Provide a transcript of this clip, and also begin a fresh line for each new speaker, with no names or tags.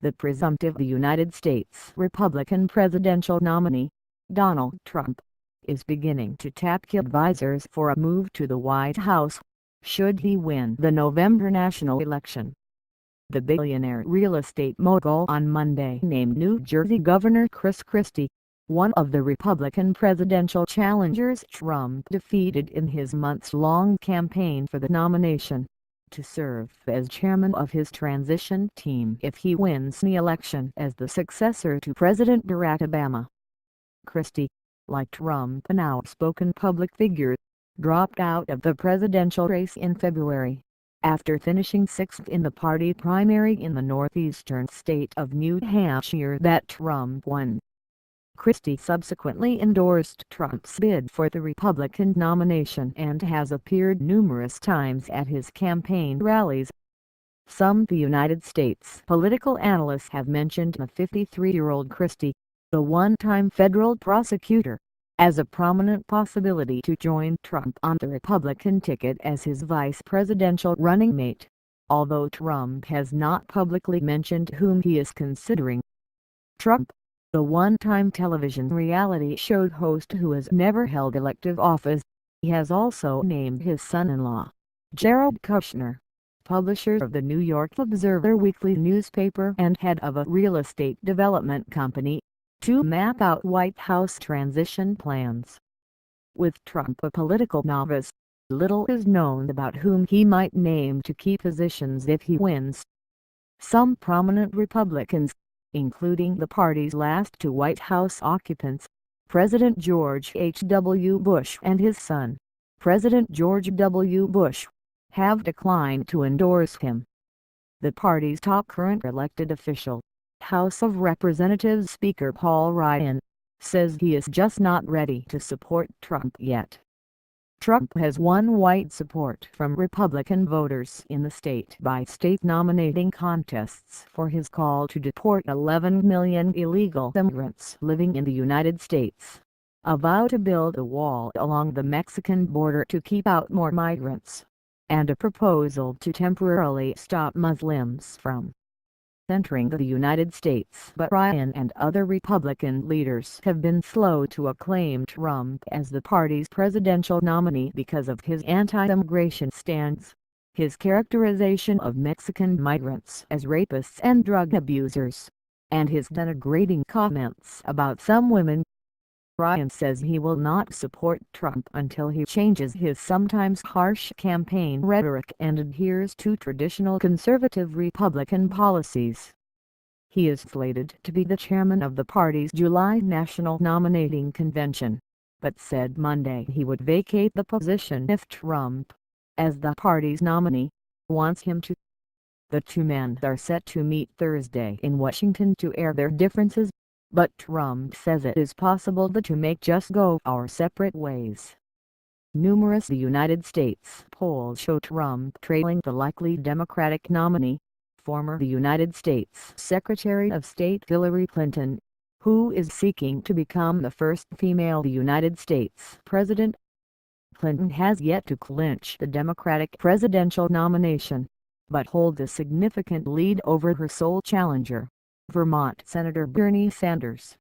the presumptive United States Republican presidential nominee, Donald Trump, is beginning to tap key advisors for a move to the White House, should he win the November national election. The billionaire real estate mogul on Monday named New Jersey Governor Chris Christie, one of the Republican presidential challengers Trump defeated in his months-long campaign for the nomination, to serve as chairman of his transition team if he wins the election as the successor to President Barack Obama. Christie, like Trump, an outspoken public figure, dropped out of the presidential race in February, after finishing sixth in the party primary in the northeastern state of New Hampshire that Trump won. Christie subsequently endorsed Trump's bid for the Republican nomination and has appeared numerous times at his campaign rallies. Some the United States political analysts have mentioned the 53-year-old Christie, the one-time federal prosecutor, as a prominent possibility to join Trump on the Republican ticket as his vice presidential running mate, although Trump has not publicly mentioned whom he is considering. Trump, the one-time television reality show host who has never held elective office, has also named his son-in-law, Jared Kushner, publisher of the New York Observer weekly newspaper and head of a real estate development company, to map out White House transition plans. With Trump a political novice, little is known about whom he might name to key positions if he wins. Some prominent Republicans, including the party's last two White House occupants, President George H.W. Bush and his son, President George W. Bush, have declined to endorse him. The party's top current elected official, House of Representatives Speaker Paul Ryan, says he is just not ready to support Trump yet. Trump has won white support from Republican voters in the state-by-state nominating contests for his call to deport 11 million illegal immigrants living in the United States, a vow to build a wall along the Mexican border to keep out more migrants, and a proposal to temporarily stop Muslims from entering the United States. But Ryan and other Republican leaders have been slow to acclaim Trump as the party's presidential nominee because of his anti-immigration stance, his characterization of Mexican migrants as rapists and drug abusers, and his denigrating comments about some women. Ryan says he will not support Trump until he changes his sometimes harsh campaign rhetoric and adheres to traditional conservative Republican policies. He is slated to be the chairman of the party's July National Nominating Convention, but said Monday he would vacate the position if Trump, as the party's nominee, wants him to. The two men are set to meet Thursday in Washington to air their differences, but Trump says it is possible the two may just go our separate ways. Numerous United States polls show Trump trailing the likely Democratic nominee, former United States Secretary of State Hillary Clinton, who is seeking to become the first female United States president. Clinton has yet to clinch the Democratic presidential nomination, but holds a significant lead over her sole challenger, Vermont Senator Bernie Sanders.